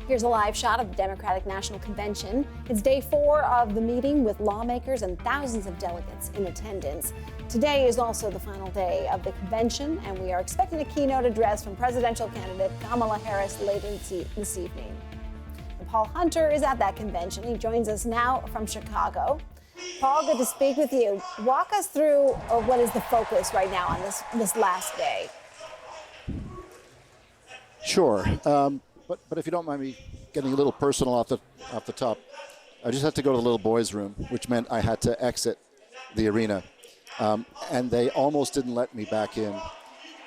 Here's a live shot of the Democratic National Convention. It's day 4 of the meeting with lawmakers and thousands of delegates in attendance. Today is also the final day of the convention, and we are expecting a keynote address from presidential candidate Kamala Harris later this evening. And Paul Hunter is at that convention. He joins us now from Chicago. Paul, good to speak with you. Walk us through what is the focus right now on this last day. Sure. But if you don't mind me getting a little personal off the top, I just had to go to the little boys' room, which meant I had to exit the arena. And they almost didn't let me back in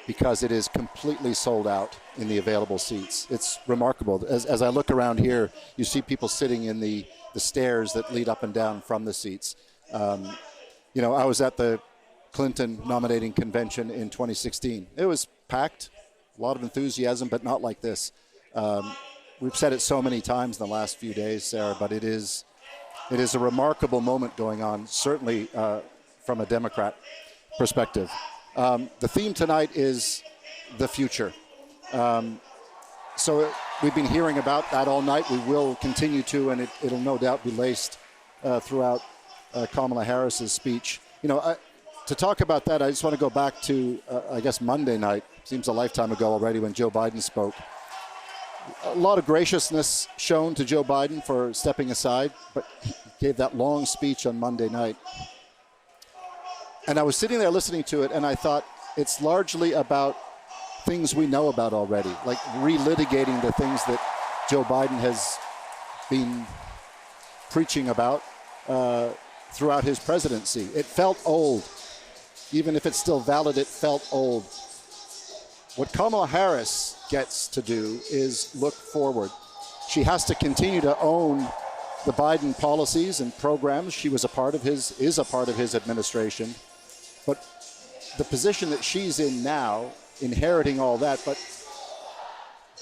because it is completely sold out in the available seats. It's remarkable. As I look around here, you see people sitting in the stairs that lead up and down from the seats. I was at the Clinton nominating convention in 2016. It was packed, a lot of enthusiasm, but not like this. We've said it so many times in the last few days, Sarah, but it is a remarkable moment going on, certainly from a Democrat perspective. The theme tonight is the future. So we've been hearing about that all night. We will continue to, and it'll no doubt be laced throughout Kamala Harris's speech. To talk about that, I just want to go back to, Monday night. Seems a lifetime ago already when Joe Biden spoke. A lot of graciousness shown to Joe Biden for stepping aside, but he gave that long speech on Monday night. And I was sitting there listening to it, and I thought it's largely about things we know about already, like relitigating the things that Joe Biden has been preaching about throughout his presidency. It felt old. Even if it's still valid, it felt old. What Kamala Harris gets to do is look forward. She has to continue to own the Biden policies and programs. She is a part of his administration. But the position that she's in now, inheriting all that, but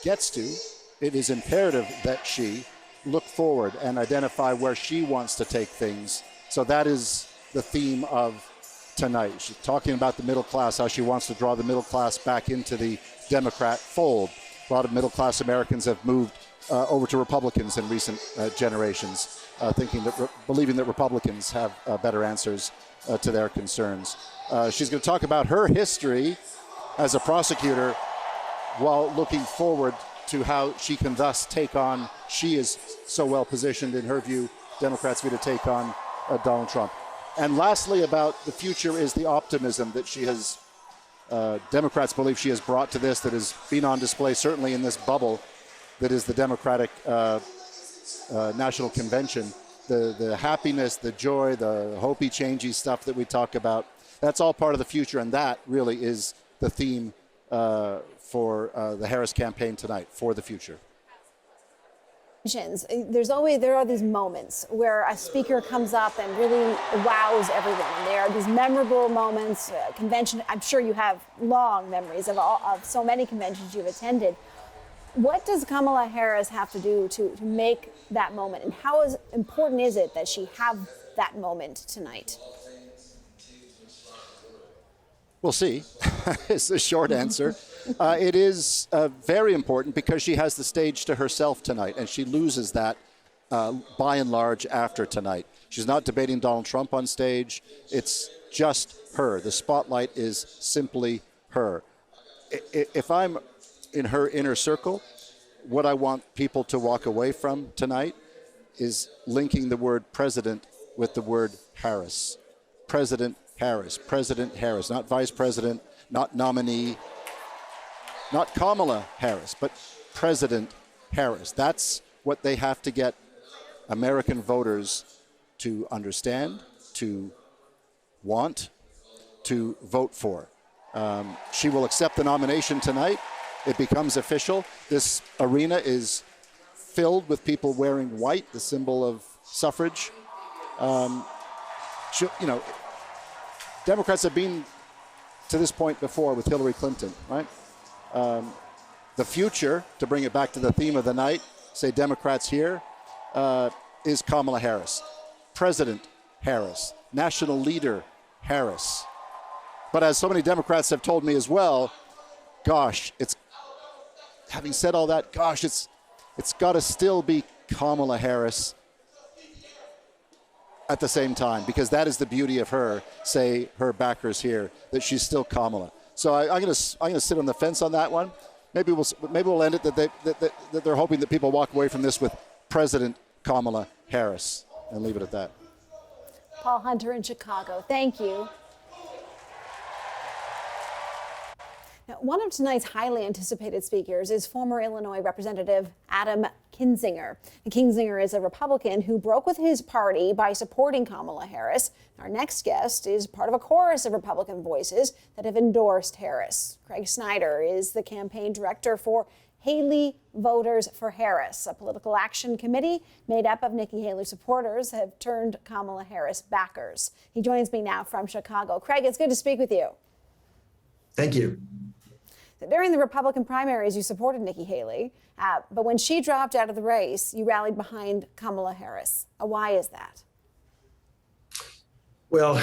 it is imperative that she look forward and identify where she wants to take things. So that is the theme of tonight. She's talking about the middle class, how she wants to draw the middle class back into the Democrat fold. A lot of middle class Americans have moved over to Republicans in recent generations, believing that Republicans have better answers to their concerns. She's going to talk about her history as a prosecutor while looking forward to how she can thus take on, she is so well positioned in her view, Democrats' view, to take on Donald Trump. And lastly, about the future is the optimism that she has, Democrats believe she has brought to this, that has been on display certainly in this bubble that is the Democratic National Convention. The happiness, the joy, the hopey, changey stuff that we talk about, that's all part of the future, and that really is the theme for the Harris campaign tonight, for the future. There are these moments where a speaker comes up and really wows everyone. And there are these memorable moments. Convention, I'm sure you have long memories of so many conventions you've attended. What does Kamala Harris have to do to make that moment? And how important is it that she have that moment tonight? We'll see, is the short answer. It is very important because she has the stage to herself tonight, and she loses that by and large after tonight. She's not debating Donald Trump on stage. It's just her. The spotlight is simply her. If I'm in her inner circle, what I want people to walk away from tonight is linking the word president with the word Harris. President Harris, not vice president, not nominee, not Kamala Harris, but President Harris. That's what they have to get American voters to understand, to want, to vote for. She will accept the nomination tonight. It becomes official. This arena is filled with people wearing white, the symbol of suffrage. Democrats have been to this point before with Hillary Clinton, right? The future, to bring it back to the theme of the night, say Democrats here, is Kamala Harris. President Harris. National leader Harris. But as so many Democrats have told me as well, having said all that, it's got to still be Kamala Harris at the same time, because that is the beauty of her, say her backers here, that she's still Kamala. So I'm gonna sit on the fence on that one. Maybe we'll end it that they're hoping that people walk away from this with President Kamala Harris, and leave it at that. Paul Hunter in Chicago, thank you. Now, one of tonight's highly anticipated speakers is former Illinois Representative Adam Kinzinger. And Kinzinger is a Republican who broke with his party by supporting Kamala Harris. Our next guest is part of a chorus of Republican voices that have endorsed Harris. Craig Snyder is the campaign director for Haley Voters for Harris, a political action committee made up of Nikki Haley supporters have turned Kamala Harris backers. He joins me now from Chicago. Craig, it's good to speak with you. Thank you. During the Republican primaries, you supported Nikki Haley, but when she dropped out of the race, you rallied behind Kamala Harris. Why is that? Well,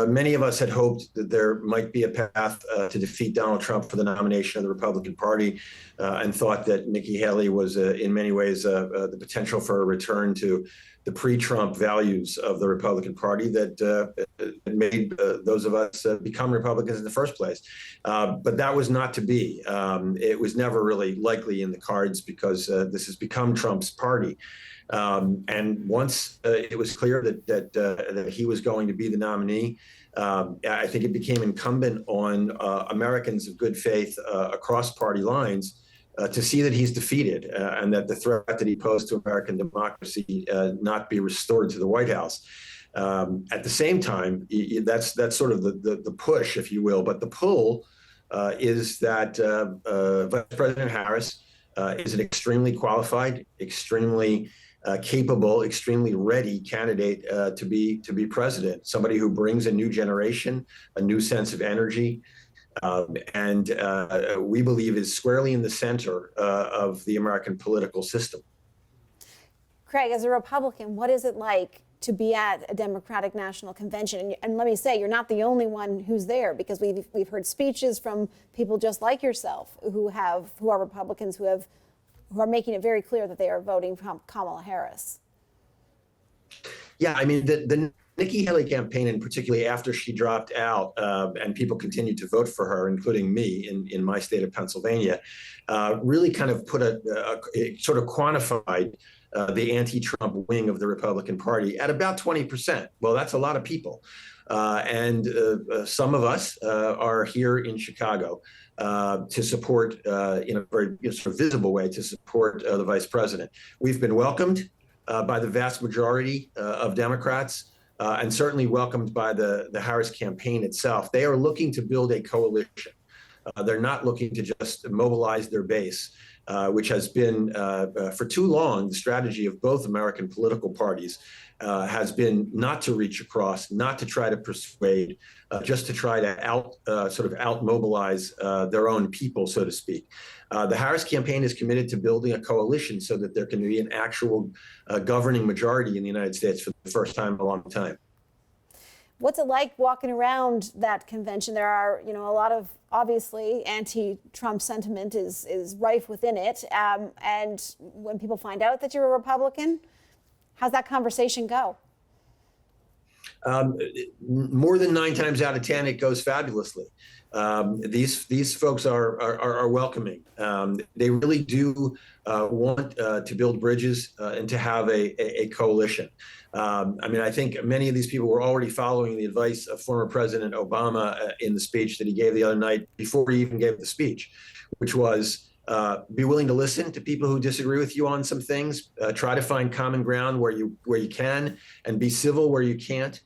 many of us had hoped that there might be a path to defeat Donald Trump for the nomination of the Republican Party, and thought that Nikki Haley was, in many ways, the potential for a return to the pre-Trump values of the Republican Party that made those of us become Republicans in the first place. But that was not to be. It was never really likely in the cards, because this has become Trump's party. And once it was clear that he was going to be the nominee, I think it became incumbent on Americans of good faith across party lines to see that he's defeated, and that the threat that he posed to American democracy not be restored to the White House. At the same time, that's sort of the push, if you will. But the pull is that Vice President Harris is an extremely qualified, extremely capable, extremely ready candidate to be president. Somebody who brings a new generation, a new sense of energy, and we believe is squarely in the center of the American political system. Craig, as a Republican, what is it like to be at a Democratic National Convention? And let me say, you're not the only one who's there, because we've heard speeches from people just like yourself who are Republicans who are making it very clear that they are voting for Kamala Harris. Yeah, I mean, the Nikki Haley campaign, and particularly after she dropped out, and people continued to vote for her, including me in my state of Pennsylvania, really kind of put it sort of quantified the anti-Trump wing of the Republican Party at about 20%. Well, that's a lot of people. And some of us are here in Chicago to support, in a very sort of visible way, to support the vice president. We've been welcomed by the vast majority of Democrats, and certainly welcomed by the Harris campaign itself. They are looking to build a coalition. They're not looking to just mobilize their base, which has been for too long the strategy of both American political parties. Has been not to reach across, not to try to persuade, just to try to sort of out-mobilize their own people, so to speak. The Harris campaign is committed to building a coalition so that there can be an actual governing majority in the United States for the first time in a long time. What's it like walking around that convention? There are, a lot of, obviously, anti-Trump sentiment is rife within it. And when people find out that you're a Republican, how's that conversation go? More than 9 times out of 10, it goes fabulously. These folks are welcoming. They really do want to build bridges and to have a coalition. I mean, I think many of these people were already following the advice of former President Obama in the speech that he gave the other night before he even gave the speech, which was be willing to listen to people who disagree with you on some things. Try to find common ground where you can, and be civil where you can't.